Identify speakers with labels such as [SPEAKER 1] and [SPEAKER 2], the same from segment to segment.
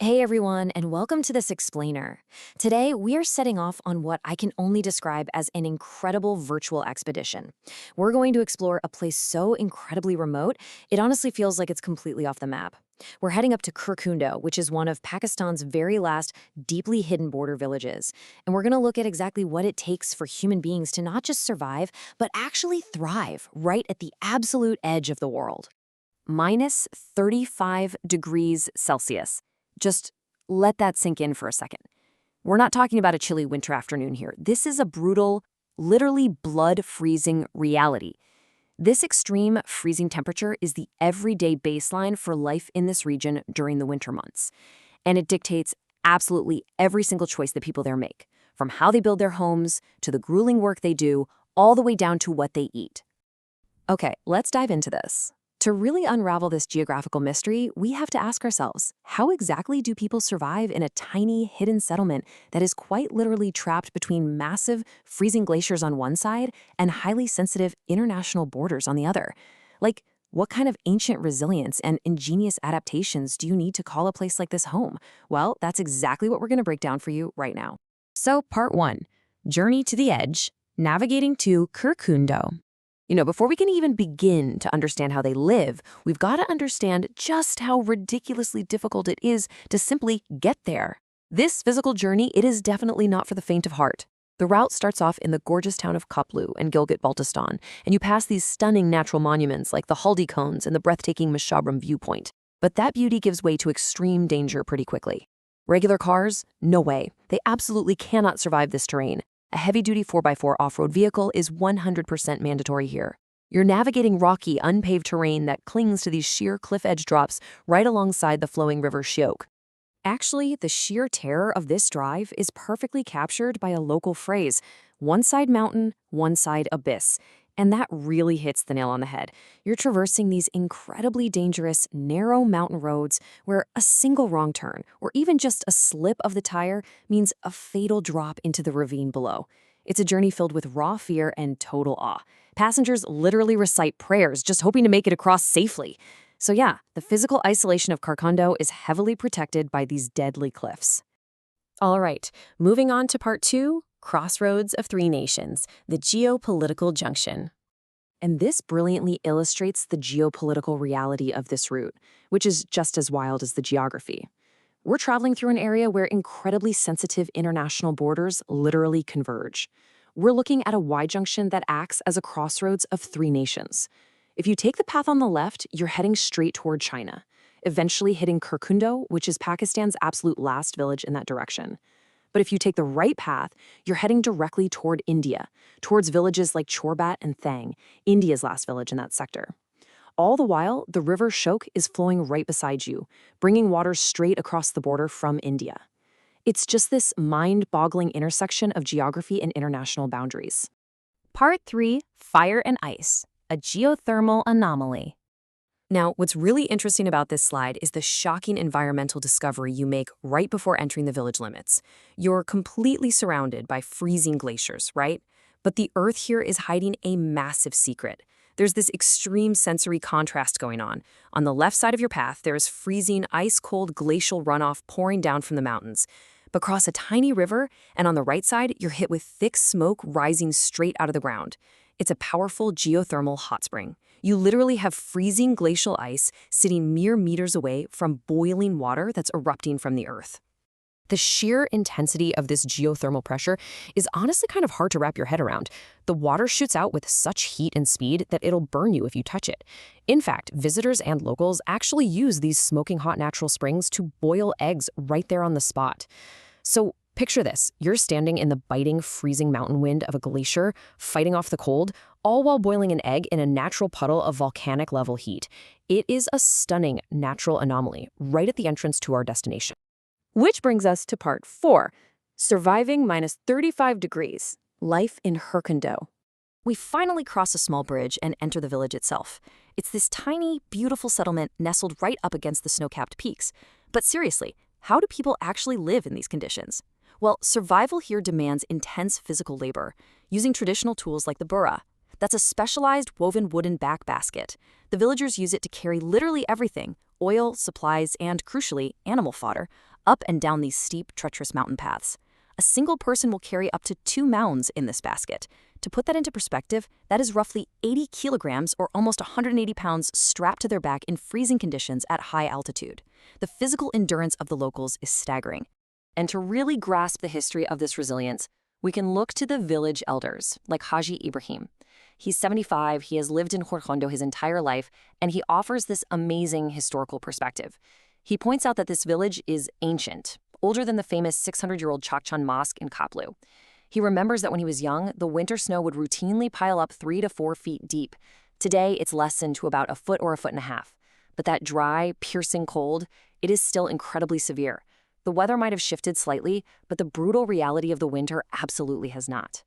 [SPEAKER 1] Hey everyone, and welcome to this explainer. Today, we are setting off on what I can only describe as an incredible virtual expedition. We're going to explore a place so incredibly remote, it honestly feels like it's completely off the map. We're heading up to Khurkhundo, which is one of Pakistan's very last deeply hidden border villages. And we're going to look at exactly what it takes for human beings to not just survive, but actually thrive right at the absolute edge of the world. Minus 35 degrees Celsius. Just let that sink in for a second. We're not talking about a chilly winter afternoon here. This is a brutal, literally blood-freezing reality. This extreme freezing temperature is the everyday baseline for life in this region during the winter months. And it dictates absolutely every single choice that people there make, from how they build their homes, to the grueling work they do, all the way down to what they eat. Okay, let's dive into this. To really unravel this geographical mystery, we have to ask ourselves, how exactly do people survive in a tiny, hidden settlement that is quite literally trapped between massive, freezing glaciers on one side and highly sensitive international borders on the other? Like, what kind of ancient resilience and ingenious adaptations do you need to call a place like this home? Well, that's exactly what we're going to break down for you right now. So, Part 1. Journey to the Edge, Navigating to Khurkhundo. Before we can even begin to understand how they live, we've got to understand just how ridiculously difficult it is to simply get there. This physical journey, it is definitely not for the faint of heart. The route starts off in the gorgeous town of Kaplu in Gilgit-Baltistan, and you pass these stunning natural monuments like the Haldi cones and the breathtaking Mashabram viewpoint. But that beauty gives way to extreme danger pretty quickly. Regular cars? No way. They absolutely cannot survive this terrain. A heavy-duty 4x4 off-road vehicle is 100% mandatory here. You're navigating rocky, unpaved terrain that clings to these sheer cliff-edge drops right alongside the flowing river Shiok. Actually, the sheer terror of this drive is perfectly captured by a local phrase, one side mountain, one side abyss. And that really hits the nail on the head. You're traversing these incredibly dangerous, narrow mountain roads where a single wrong turn, or even just a slip of the tire, means a fatal drop into the ravine below. It's a journey filled with raw fear and total awe. Passengers literally recite prayers, just hoping to make it across safely. So yeah, the physical isolation of Khurkhundo is heavily protected by these deadly cliffs. All right, moving on to Part 2. Crossroads of Three Nations, the geopolitical junction. And this brilliantly illustrates the geopolitical reality of this route, which is just as wild as the geography. We're traveling through an area where incredibly sensitive international borders literally converge. We're looking at a Y-junction that acts as a crossroads of three nations. If you take the path on the left, you're heading straight toward China, eventually hitting Khurkhundo, which is Pakistan's absolute last village in that direction. But if you take the right path, you're heading directly toward India, towards villages like Chorbat and Thang, India's last village in that sector. All the while, the river Shiok is flowing right beside you, bringing water straight across the border from India. It's just this mind-boggling intersection of geography and international boundaries. Part 3. Fire and Ice, a geothermal anomaly. Now, what's really interesting about this slide is the shocking environmental discovery you make right before entering the village limits. You're completely surrounded by freezing glaciers, right? But the Earth here is hiding a massive secret. There's this extreme sensory contrast going on. On the left side of your path, there is freezing, ice-cold glacial runoff pouring down from the mountains. But cross a tiny river, and on the right side, you're hit with thick smoke rising straight out of the ground. It's a powerful geothermal hot spring. You literally have freezing glacial ice sitting mere meters away from boiling water that's erupting from the earth. The sheer intensity of this geothermal pressure is honestly kind of hard to wrap your head around. The water shoots out with such heat and speed that it'll burn you if you touch it. In fact, visitors and locals actually use these smoking hot natural springs to boil eggs right there on the spot. So picture this, you're standing in the biting, freezing mountain wind of a glacier, fighting off the cold, all while boiling an egg in a natural puddle of volcanic level heat. It is a stunning natural anomaly right at the entrance to our destination. Which brings us to Part 4, Surviving minus 35 degrees, Life in Khurkhundo. We finally cross a small bridge and enter the village itself. It's this tiny, beautiful settlement nestled right up against the snow-capped peaks. But seriously, how do people actually live in these conditions? Well, survival here demands intense physical labor, using traditional tools like the burra. That's a specialized woven wooden back basket. The villagers use it to carry literally everything,
[SPEAKER 2] oil, supplies, and, crucially, animal fodder, up and down these steep, treacherous mountain paths. A single person will carry up to 2 mounds in this basket. To put that into perspective, that is roughly 80 kilograms or almost 180 pounds strapped to their back in freezing conditions at high altitude. The physical endurance of the locals is staggering. And to really grasp the history of this resilience, we can look to the village elders, like Haji Ibrahim. He's 75, he has lived in Khurkhundo his entire life, and he offers this amazing historical perspective. He points out that this village is ancient, older than the famous 600-year-old Chakchan Mosque in Kaplu. He remembers that when he was young, the winter snow would routinely pile up 3 to 4 feet deep. Today, it's lessened to about a foot or a foot and a half. But that dry, piercing cold, it is still incredibly severe. The weather might have shifted slightly, but the brutal reality of the winter absolutely has not.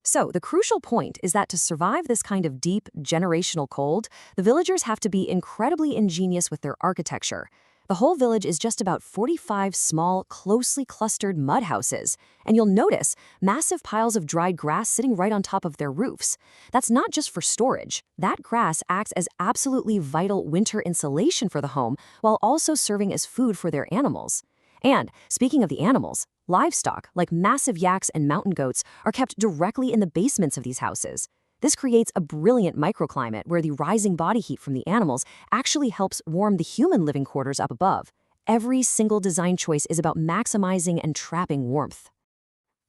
[SPEAKER 2] So, the crucial point is that to survive this kind of deep, generational cold, the villagers have to be incredibly ingenious with their architecture. The whole village is just about 45 small, closely clustered mud houses, and you'll notice massive piles of dried grass sitting right on top of their roofs. That's not just for storage. That grass acts as absolutely vital winter insulation for the home, while also serving as food for their animals. And, speaking of the animals, livestock, like massive yaks and mountain goats, are kept directly in the basements of these houses. This creates a brilliant microclimate where the rising body heat from the animals actually helps warm the human living quarters up above. Every single design choice is about maximizing and trapping warmth.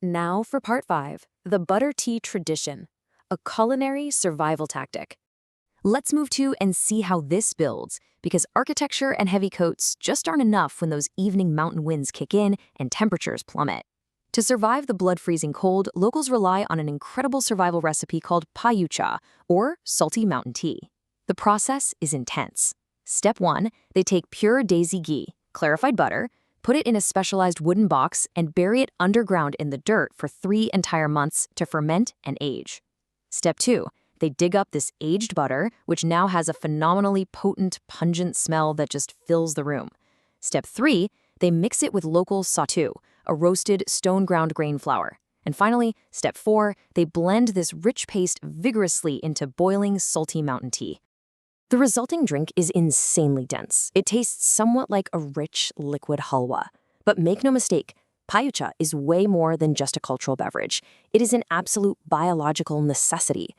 [SPEAKER 2] Now for part 5, the butter tea tradition, a culinary survival tactic. Let's move to and see how this builds, because architecture and heavy coats just aren't enough when those evening mountain winds kick in and temperatures plummet. To survive the blood-freezing cold, locals rely on an incredible survival recipe called payucha, or salty mountain tea. The process is intense. Step 1, they take pure daisy ghee, clarified butter, put it in a specialized wooden box, and bury it underground in the dirt for 3 entire months to ferment and age. Step 2, they dig up this aged butter, which now has a phenomenally potent, pungent smell that just fills the room. Step 3, they mix it with local sattu, a roasted stone-ground grain flour. And finally, step 4, they blend this rich paste vigorously into boiling, salty mountain tea. The resulting drink is insanely dense. It tastes somewhat like a rich, liquid halwa. But make no mistake, payucha is way more than just a cultural beverage. It is an absolute biological necessity.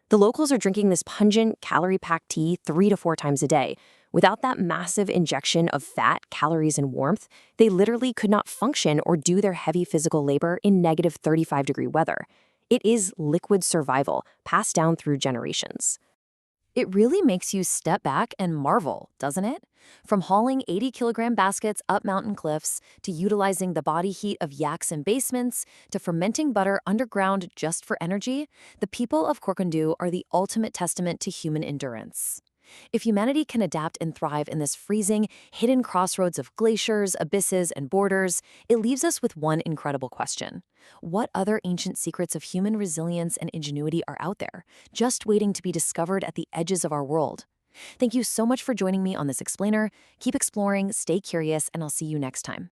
[SPEAKER 2] The locals are drinking this pungent, calorie-packed tea 3 to 4 times a day. Without that massive injection of fat, calories, and warmth, they literally could not function or do their heavy physical labor in negative 35-degree weather. It is liquid survival, passed down through generations. It really makes you step back and marvel, doesn't it? From hauling 80-kilogram baskets up mountain cliffs, to utilizing the body heat of yaks in basements, to fermenting butter underground just for energy, the people of Khurkhundo are the ultimate testament to human endurance. If humanity can adapt and thrive in this freezing, hidden crossroads of glaciers, abysses, and borders, it leaves us with one incredible question. What other ancient secrets of human resilience and ingenuity are out there, just waiting to be discovered at the edges of our world? Thank you so much for joining me on this explainer. Keep exploring, stay curious, and I'll see you next time.